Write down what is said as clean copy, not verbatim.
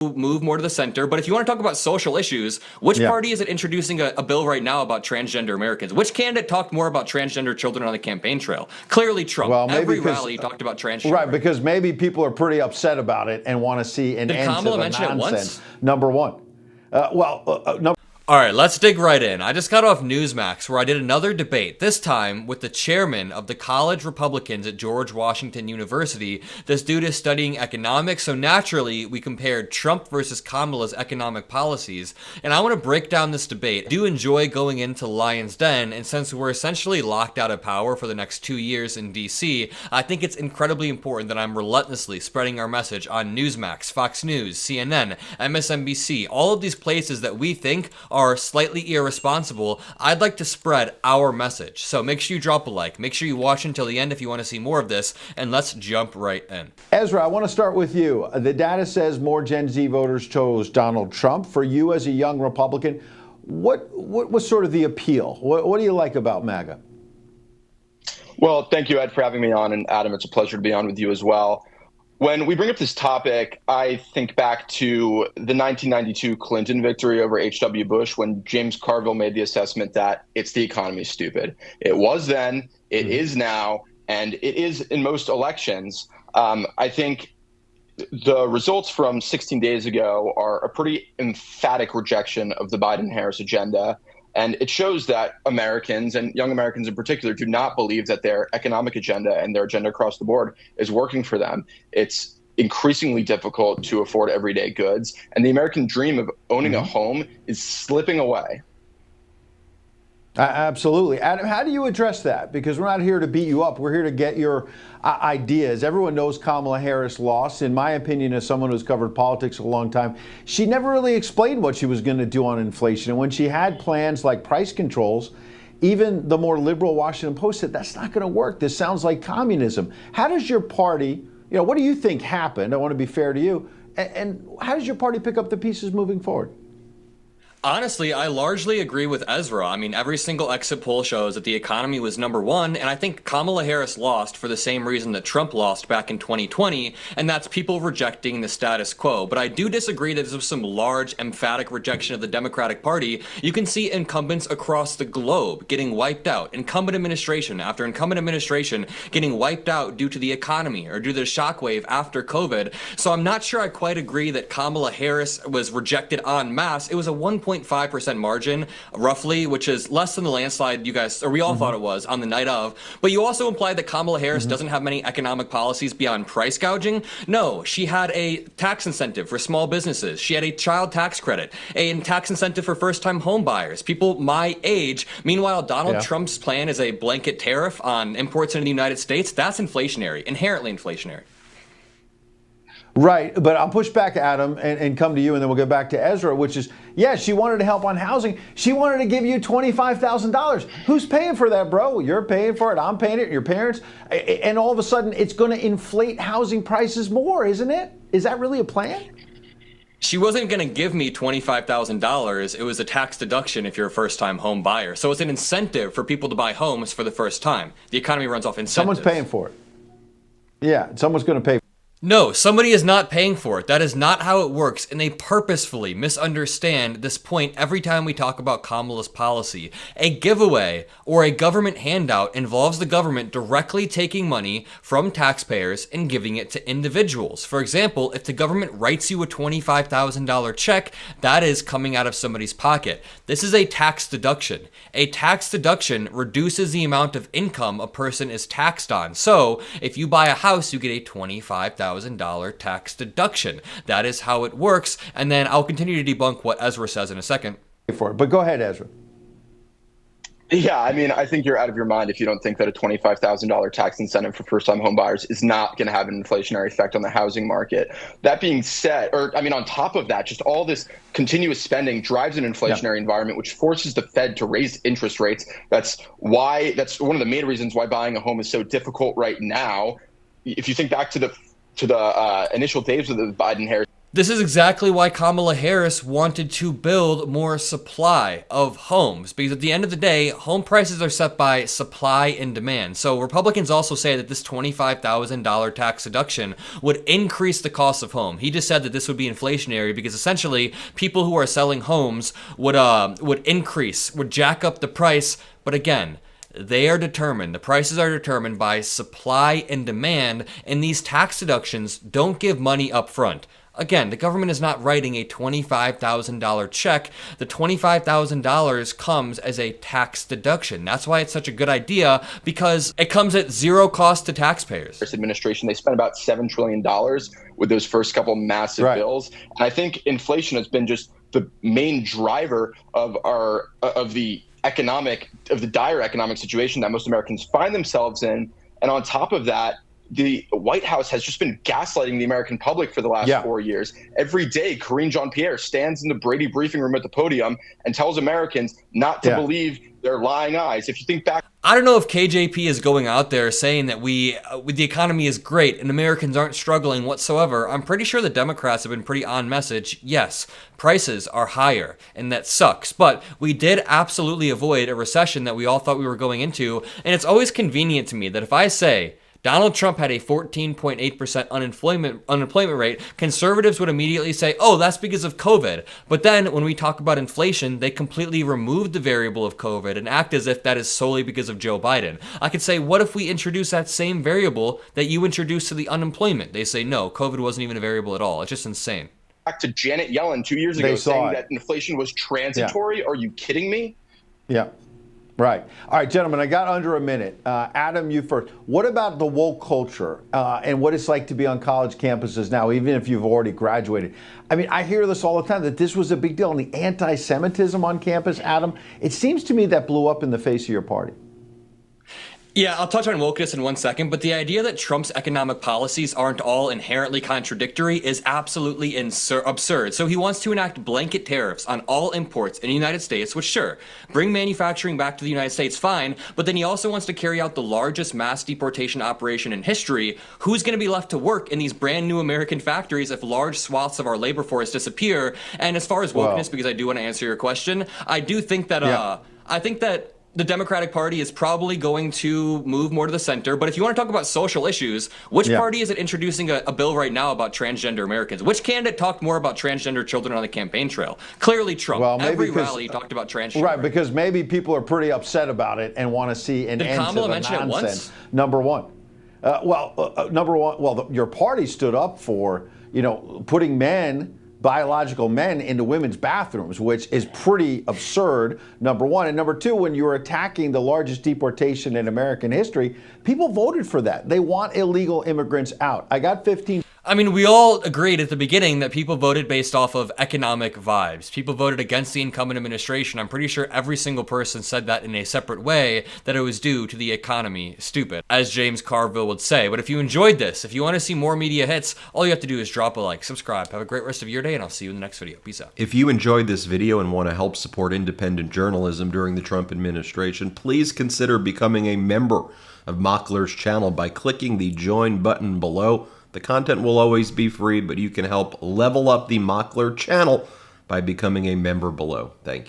move more to the center. But if you want to talk about social issues, which party is it introducing a bill right now about transgender Americans? Which candidate talked more about transgender children on the campaign trail? Clearly Trump. Well, every rally talked about transgender. Right, because maybe people are pretty upset about it and want to see an end to the nonsense. Number one. All right, let's dig right in. I just got off Newsmax where I did another debate, this time with the chairman of the college Republicans at George Washington University. This dude is studying economics, so naturally we compared Trump versus Kamala's economic policies. And I want to break down this debate. I do enjoy going into Lion's Den, and since we're essentially locked out of power for the next 2 years in DC, I think it's incredibly important that I'm relentlessly spreading our message on Newsmax, Fox News, CNN, MSNBC, all of these places that we think are slightly irresponsible. I'd like to spread our message. So make sure you drop a like. Make sure you watch until the end if you want to see more of this. And let's jump right in. Ezra, I want to start with you. The data says more Gen Z voters chose Donald Trump. For you as a young Republican, what was sort of the appeal? What do you like about MAGA? Well, thank you, Ed, for having me on. And Adam, it's a pleasure to be on with you as well. When we bring up this topic, I think back to the 1992 Clinton victory over H.W. Bush when James Carville made the assessment that it's the economy stupid. It was then, it is now, and it is in most elections. I think the results from 16 days ago are a pretty emphatic rejection of the Biden-Harris agenda. And it shows that Americans, and young Americans in particular, do not believe that their economic agenda and their agenda across the board is working for them. It's increasingly difficult to afford everyday goods. And the American dream of owning a home is slipping away. Absolutely. Adam, how do you address that? Because we're not here to beat you up. We're here to get your ideas. Everyone knows Kamala Harris lost. In my opinion, as someone who's covered politics a long time, she never really explained what she was going to do on inflation. And when she had plans like price controls, even the more liberal Washington Post said, that's not going to work. This sounds like communism. How does your party, what do you think happened? I want to be fair to you. And how does your party pick up the pieces moving forward? Honestly, I largely agree with Ezra. I mean, every single exit poll shows that the economy was number one, and I think Kamala Harris lost for the same reason that Trump lost back in 2020, and that's people rejecting the status quo. But I do disagree that there's some large, emphatic rejection of the Democratic Party. You can see incumbents across the globe getting wiped out. Incumbent administration after incumbent administration getting wiped out due to the economy or due to the shockwave after COVID. So I'm not sure I quite agree that Kamala Harris was rejected en masse. It was a 1.5% margin, roughly, which is less than the landslide you guys, or we all thought it was on the night of. But you also implied that Kamala Harris doesn't have many economic policies beyond price gouging. No, she had a tax incentive for small businesses. She had a child tax credit, a tax incentive for first-time home buyers, people my age. Meanwhile, Donald Trump's plan is a blanket tariff on imports into the United States. That's inflationary, inherently inflationary. Right, but I'll push back, Adam, and come to you, and then we'll get back to Ezra, which is, she wanted to help on housing. She wanted to give you $25,000. Who's paying for that, bro? You're paying for it. I'm paying it. Your parents. And all of a sudden, it's going to inflate housing prices more, isn't it? Is that really a plan? She wasn't going to give me $25,000. It was a tax deduction if you're a first-time home buyer. So it's an incentive for people to buy homes for the first time. The economy runs off incentives. Someone's paying for it. Yeah, someone's going to pay for it. No, somebody is not paying for it. That is not how it works, and they purposefully misunderstand this point every time we talk about Kamala's policy. A giveaway or a government handout involves the government directly taking money from taxpayers and giving it to individuals. For example, if the government writes you a $25,000 check, that is coming out of somebody's pocket. This is a tax deduction. A tax deduction reduces the amount of income a person is taxed on. So, if you buy a house, you get a $25,000 tax deduction. That is how it works. And then I'll continue to debunk what Ezra says in a second. But go ahead, Ezra. Yeah, I mean, I think you're out of your mind if you don't think that a $25,000 tax incentive for first-time home buyers is not going to have an inflationary effect on the housing market. That being said, on top of that, just all this continuous spending drives an inflationary environment, which forces the Fed to raise interest rates. That's one of the main reasons why buying a home is so difficult right now. If you think back to the initial days of the Biden-Harris This is exactly why Kamala Harris wanted to build more supply of homes, because at the end of the day, home prices are set by supply and demand. So Republicans also say that this $25,000 tax deduction would increase the cost of home. He just said that this would be inflationary because essentially people who are selling homes would jack up the price. But again, the prices are determined by supply and demand, and these tax deductions don't give money up front. Again, the government is not writing a $25,000 check. The $25,000 comes as a tax deduction. That's why it's such a good idea, because it comes at zero cost to taxpayers. This administration, they spent about $7 trillion with those first couple massive bills. And I think inflation has been just the main driver of the dire economic situation that most Americans find themselves in. And on top of that, the White House has just been gaslighting the American public for the last 4 years. Every day, Karine Jean-Pierre stands in the Brady briefing room at the podium and tells Americans not to believe their lying eyes. If you think back, I don't know if KJP is going out there saying that the economy is great and Americans aren't struggling whatsoever. I'm pretty sure the Democrats have been pretty on message. Yes, prices are higher, and that sucks. But we did absolutely avoid a recession that we all thought we were going into. And it's always convenient to me that if I say Donald Trump had a 14.8% unemployment rate, conservatives would immediately say, oh, that's because of COVID. But then when we talk about inflation, they completely remove the variable of COVID and act as if that is solely because of Joe Biden. I could say, what if we introduce that same variable that you introduced to the unemployment? They say, no, COVID wasn't even a variable at all. It's just insane. Back to Janet Yellen 2 years ago saying that inflation was transitory. Are you kidding me? Yeah. Right. All right, gentlemen, I got under a minute. Adam, you first. What about the woke culture and what it's like to be on college campuses now, even if you've already graduated? I mean, I hear this all the time, that this was a big deal. And the anti-Semitism on campus, Adam, it seems to me that blew up in the face of your party. Yeah, I'll touch on wokeness in 1 second, but the idea that Trump's economic policies aren't all inherently contradictory is absolutely absurd. So he wants to enact blanket tariffs on all imports in the United States, which sure, bring manufacturing back to the United States, fine, but then he also wants to carry out the largest mass deportation operation in history. Who's going to be left to work in these brand new American factories if large swaths of our labor force disappear? And as far as wokeness, because I do want to answer your question, I do think that, the Democratic Party is probably going to move more to the center. But if you want to talk about social issues, which party is it introducing a bill right now about transgender Americans? Which candidate talked more about transgender children on the campaign trail? Clearly Trump. Well, every rally talked about transgender. Right, because maybe people are pretty upset about it and want to see an end to the nonsense. Did Kamala mention it once? Number one. Number one, well, your party stood up for, putting biological men into women's bathrooms, which is pretty absurd, number one. And number two, when you're attacking the largest deportation in American history, people voted for that. They want illegal immigrants out. I got 15. I mean, we all agreed at the beginning that people voted based off of economic vibes. People voted against the incumbent administration. I'm pretty sure every single person said that in a separate way, that it was due to the economy. Stupid, as James Carville would say. But if you enjoyed this, if you want to see more media hits, all you have to do is drop a like, subscribe. Have a great rest of your day, and I'll see you in the next video. Peace out. If you enjoyed this video and want to help support independent journalism during the Trump administration, please consider becoming a member of Mockler's channel by clicking the join button below. The content will always be free, but you can help level up the Mockler channel by becoming a member below. Thank you.